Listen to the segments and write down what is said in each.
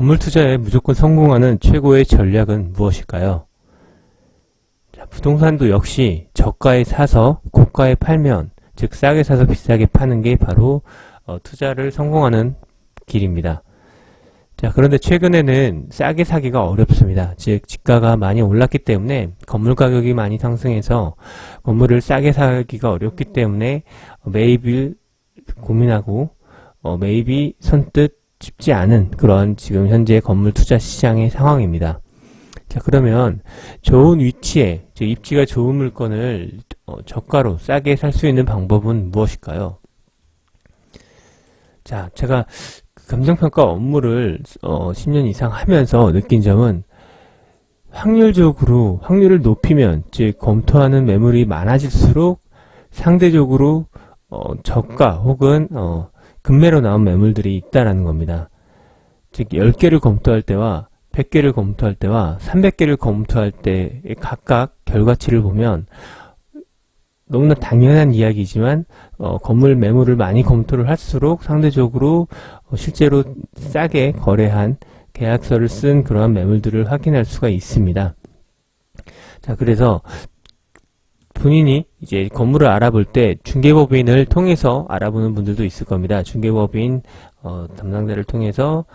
건물 투자에 무조건 성공하는 최고의 전략은 무엇일까요? 자, 부동산도 역시 저가에 사서 고가에 팔면, 즉 싸게 사서 비싸게 파는 게 바로 투자를 성공하는 길입니다. 자, 그런데 최근에는 싸게 사기가 어렵습니다. 즉 집가가 많이 올랐기 때문에 건물 가격이 많이 상승해서 건물을 싸게 사기가 어렵기 때문에 매입을 고민하고 매입이 선뜻 쉽지 않은 그런 지금 현재 건물 투자 시장의 상황입니다. 자, 그러면 좋은 위치에, 즉 입지가 좋은 물건을 저가로 싸게 살 수 있는 방법은 무엇일까요? 자, 제가 감정평가 업무를 10년 이상 하면서 느낀 점은 확률을 높이면, 즉 검토하는 매물이 많아질수록 상대적으로 저가 혹은 급매로 나온 매물들이 있다라는 겁니다. 즉 10개를 검토할 때와 100개를 검토할 때와 300개를 검토할 때의 각각 결과치를 보면 너무나 당연한 이야기지만 건물 매물을 많이 검토를 할수록 상대적으로 실제로 싸게 거래한 계약서를 쓴 그러한 매물들을 확인할 수가 있습니다. 자, 그래서 본인이 이제 건물을 알아볼 때 중개법인을 통해서 알아보는 분들도 있을 겁니다. 중개법인 담당자를 통해서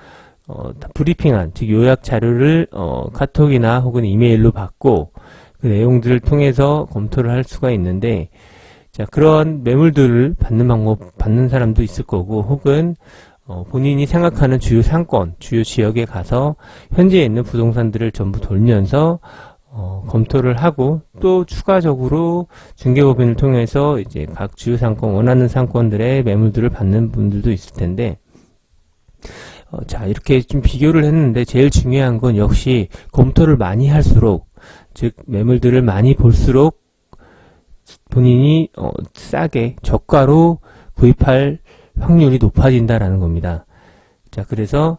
브리핑한, 즉 요약 자료를 카톡이나 혹은 이메일로 받고 그 내용들을 통해서 검토를 할 수가 있는데, 자, 그런 매물들을 받는 사람도 있을 거고, 혹은 본인이 생각하는 주요 상권, 주요 지역에 가서 현재 있는 부동산들을 전부 돌면서 검토를 하고, 또 추가적으로 중개법인을 통해서 이제 각 주요 상권, 원하는 상권들의 매물들을 받는 분들도 있을 텐데, 자, 이렇게 좀 비교를 했는데 제일 중요한 건 역시 검토를 많이 할수록, 즉 매물들을 많이 볼수록 본인이 싸게 저가로 구입할 확률이 높아진다라는 겁니다. 자, 그래서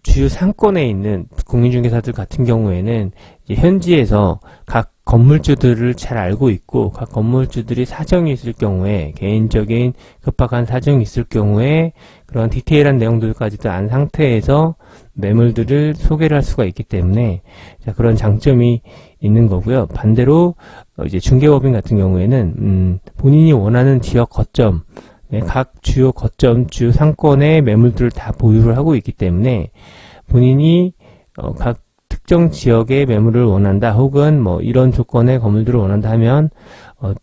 주요 상권에 있는 공인중개사들 같은 경우에는 이제 현지에서 각 건물주들을 잘 알고 있고, 각 건물주들이 사정이 있을 경우에, 개인적인 급박한 사정이 있을 경우에 그런 디테일한 내용들까지도 안 상태에서 매물들을 소개를 할 수가 있기 때문에, 자, 그런 장점이 있는 거고요. 반대로 이제 중개법인 같은 경우에는 본인이 원하는 지역 거점, 각 주요 거점, 주요 상권의 매물들을 다 보유를 하고 있기 때문에 본인이 각 특정 지역의 매물을 원한다, 혹은 뭐 이런 조건의 건물들을 원한다 하면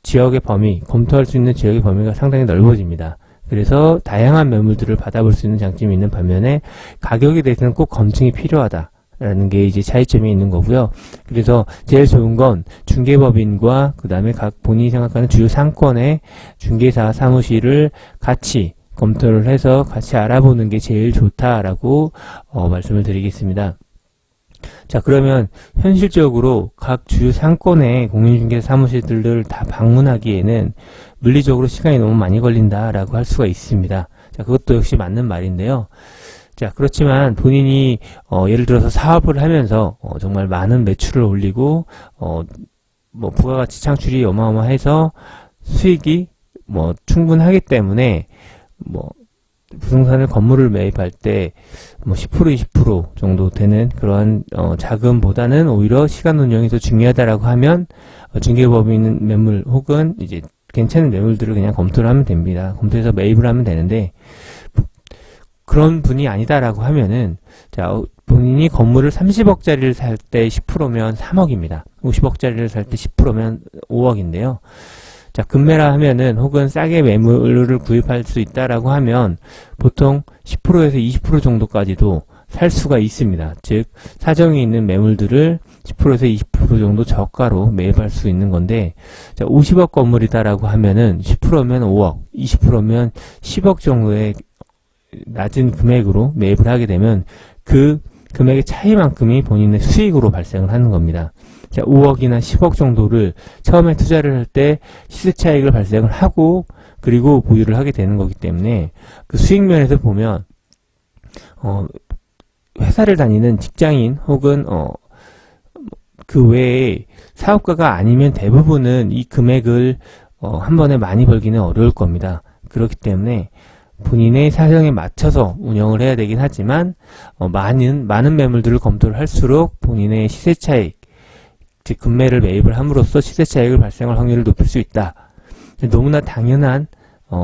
지역의 범위, 검토할 수 있는 지역의 범위가 상당히 넓어집니다. 그래서 다양한 매물들을 받아볼 수 있는 장점이 있는 반면에 가격에 대해서는 꼭 검증이 필요하다라는 게 이제 차이점이 있는 거고요. 그래서 제일 좋은 건 중개법인과 그 다음에 각 본인이 생각하는 주요 상권의 중개사 사무실을 같이 검토를 해서 같이 알아보는 게 제일 좋다라고 말씀을 드리겠습니다. 자, 그러면 현실적으로 각 주요 상권의 공인중개사 사무실들을 다 방문하기에는 물리적으로 시간이 너무 많이 걸린다라고 할 수가 있습니다. 자, 그것도 역시 맞는 말인데요. 자, 그렇지만 본인이 예를 들어서 사업을 하면서 정말 많은 매출을 올리고 뭐 부가가치 창출이 어마어마해서 수익이 뭐 충분하기 때문에 뭐 부동산을 건물을 매입할 때 뭐 10% 20% 정도 되는 그러한 자금보다는 오히려 시간 운영이 더 중요하다라고 하면 중개법인 매물 혹은 이제 괜찮은 매물들을 그냥 검토를 하면 됩니다. 검토해서 매입을 하면 되는데, 그런 분이 아니다라고 하면은, 자, 본인이 건물을 30억짜리를 살 때 10%면 3억입니다. 50억짜리를 살 때 10%면 5억인데요. 자, 급매라 하면은, 혹은 싸게 매물을 구입할 수 있다라고 하면 보통 10%에서 20% 정도까지도 살 수가 있습니다. 즉 사정이 있는 매물들을 10%에서 20% 정도 저가로 매입할 수 있는 건데, 자, 50억 건물이다라고 하면은 10%면 5억, 20%면 10억 정도의 낮은 금액으로 매입을 하게 되면 그 금액의 차이만큼이 본인의 수익으로 발생을 하는 겁니다. 자, 5억이나 10억 정도를 처음에 투자를 할 때 시세 차익을 발생을 하고 그리고 보유를 하게 되는 거기 때문에 그 수익 면에서 보면 회사를 다니는 직장인 혹은 그 외에 사업가가 아니면 대부분은 이 금액을 한 번에 많이 벌기는 어려울 겁니다. 그렇기 때문에 본인의 사정에 맞춰서 운영을 해야 되긴 하지만 많은 매물들을 검토를 할수록 본인의 시세 차익, 즉 금매를 매입을 함으로써 시세 차익을 발생할 확률을 높일 수 있다. 너무나 당연한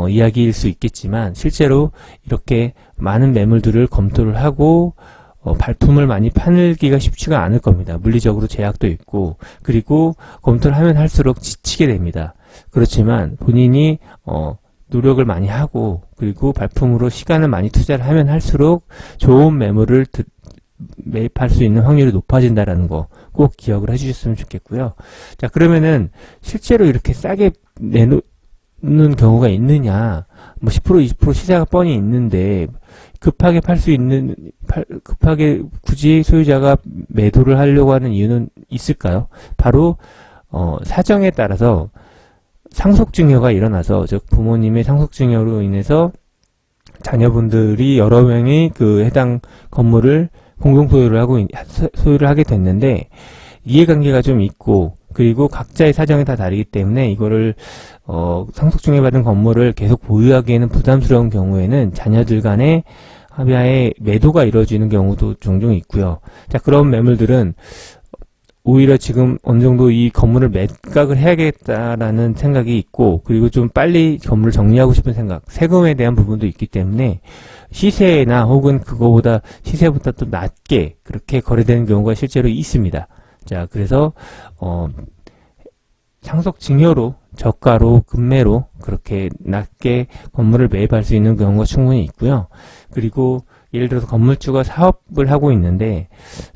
이야기일 수 있겠지만 실제로 이렇게 많은 매물들을 검토를 하고 발품을 많이 팔기가 쉽지가 않을 겁니다. 물리적으로 제약도 있고, 그리고 검토를 하면 할수록 지치게 됩니다. 그렇지만 본인이 노력을 많이 하고, 그리고 발품으로 시간을 많이 투자를 하면 할수록 좋은 매물을 매입할 수 있는 확률이 높아진다는 거 꼭 기억을 해주셨으면 좋겠고요. 자, 그러면은 실제로 이렇게 싸게 내놓는 경우가 있느냐? 뭐 10%, 20% 시세가 뻔히 있는데 급하게 급하게 굳이 소유자가 매도를 하려고 하는 이유는 있을까요? 바로 사정에 따라서 상속증여가 일어나서, 즉 부모님의 상속증여로 인해서 자녀분들이 여러 명이 그 해당 건물을 공동 소유를 하게 됐는데 이해관계가 좀 있고, 그리고 각자의 사정이 다 다르기 때문에 이거를 상속증여받은 건물을 계속 보유하기에는 부담스러운 경우에는 자녀들 간의 합의하에 매도가 이루어지는 경우도 종종 있고요. 자, 그런 매물들은 오히려 지금 어느 정도 이 건물을 매각을 해야겠다라는 생각이 있고, 그리고 좀 빨리 건물을 정리하고 싶은 생각, 세금에 대한 부분도 있기 때문에 시세나 혹은 그거보다 시세보다 또 낮게 그렇게 거래되는 경우가 실제로 있습니다. 자, 그래서 상속 증여로, 저가로, 금매로 그렇게 낮게 건물을 매입할 수 있는 경우가 충분히 있고요. 그리고 예를 들어서 건물주가 사업을 하고 있는데,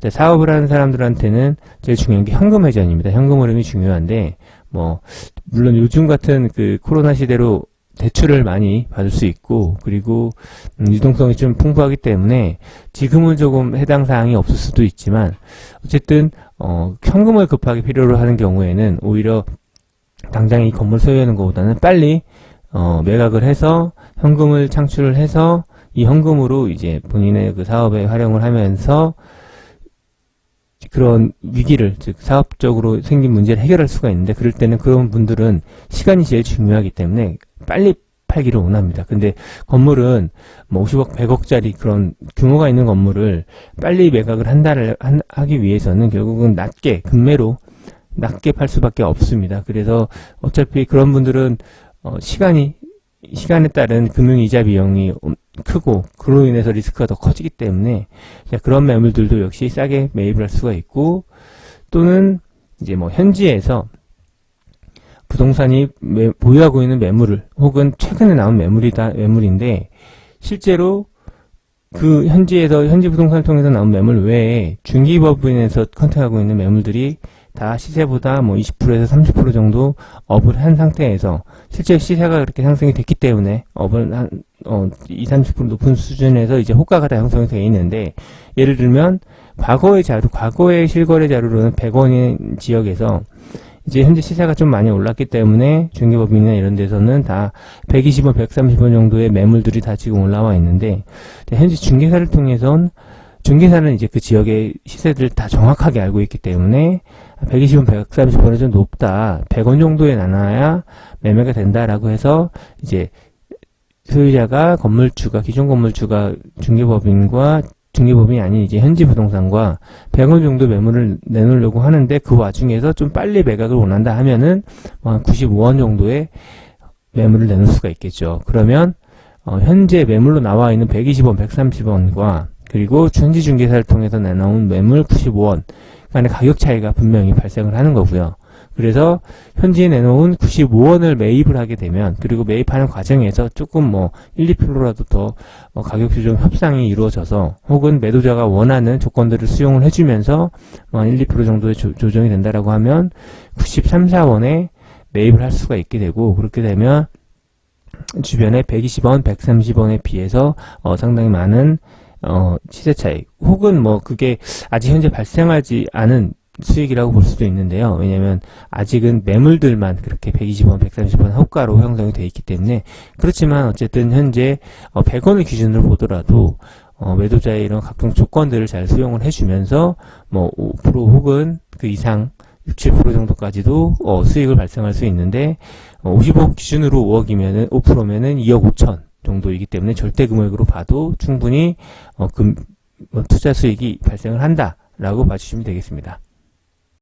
사업을 하는 사람들한테는 제일 중요한 게 현금 회전입니다. 현금 흐름이 중요한데, 물론 요즘 같은 그 코로나 시대로 대출을 많이 받을 수 있고, 그리고 유동성이 좀 풍부하기 때문에 지금은 조금 해당 사항이 없을 수도 있지만, 어쨌든 현금을 급하게 필요로 하는 경우에는 오히려 당장 이 건물 소유하는 것보다는 빨리 매각을 해서 현금을 창출을 해서 이 현금으로 이제 본인의 그 사업에 활용을 하면서 그런 위기를, 즉 사업적으로 생긴 문제를 해결할 수가 있는데, 그럴 때는 그런 분들은 시간이 제일 중요하기 때문에 빨리 팔기를 원합니다. 근데 건물은 50억, 100억짜리 그런 규모가 있는 건물을 빨리 매각을 하기 위해서는 결국은 낮게, 금매로 낮게 팔 수밖에 없습니다. 그래서 어차피 그런 분들은 시간에 따른 금융이자 비용이 크고, 그로 인해서 리스크가 더 커지기 때문에 그런 매물들도 역시 싸게 매입을 할 수가 있고, 또는 이제 현지에서 부동산이 보유하고 있는 매물을, 혹은 최근에 나온 매물인데 실제로 그 현지 부동산을 통해서 나온 매물 외에 중개법인에서 컨택하고 있는 매물들이 다 시세보다 20%에서 30% 정도 업을 한 상태에서, 실제 시세가 그렇게 상승이 됐기 때문에 업을 한 20-30% 높은 수준에서 이제 호가가 다 형성이 되어 있는데, 예를 들면 과거의 실거래 자료로는 100원인 지역에서 이제 현재 시세가 좀 많이 올랐기 때문에 중개법인이나 이런 데서는 다 120원, 130원 정도의 매물들이 다 지금 올라와 있는데, 현재 중개사는 이제 그 지역의 시세들을 다 정확하게 알고 있기 때문에 120원, 130원은 좀 높다, 100원 정도에 나눠야 매매가 된다라고 해서 이제 소유자가 기존 건물주가 중개법인이 아닌 이제 현지 부동산과 100원 정도 매물을 내놓으려고 하는데, 그 와중에서 좀 빨리 매각을 원한다 하면은 한 95원 정도의 매물을 내놓을 수가 있겠죠. 그러면 현재 매물로 나와 있는 120원, 130원과 그리고 현지 중개사를 통해서 내놓은 매물 95원 간의 가격 차이가 분명히 발생을 하는 거고요. 그래서 현지에 내놓은 95원을 매입을 하게 되면, 그리고 매입하는 과정에서 조금 1, 2%라도 더 가격 조정 협상이 이루어져서, 혹은 매도자가 원하는 조건들을 수용을 해주면서 1, 2% 정도의 조정이 된다라고 하면 93, 4원에 매입을 할 수가 있게 되고, 그렇게 되면 주변에 120원, 130원에 비해서 상당히 많은 시세 차익, 혹은 그게 아직 현재 발생하지 않은 수익이라고 볼 수도 있는데요. 왜냐면 아직은 매물들만 그렇게 120원, 130원 호가로 형성이 되어 있기 때문에. 그렇지만 어쨌든 현재 100원을 기준으로 보더라도 매도자의 이런 각종 조건들을 잘 수용을 해주면서 5% 혹은 그 이상 6, 7% 정도까지도 수익을 발생할 수 있는데, 50억 기준으로 5억이면은 5%면은 2억 5천 정도이기 때문에 절대 금액으로 봐도 충분히 투자 수익이 발생을 한다라고 봐주시면 되겠습니다.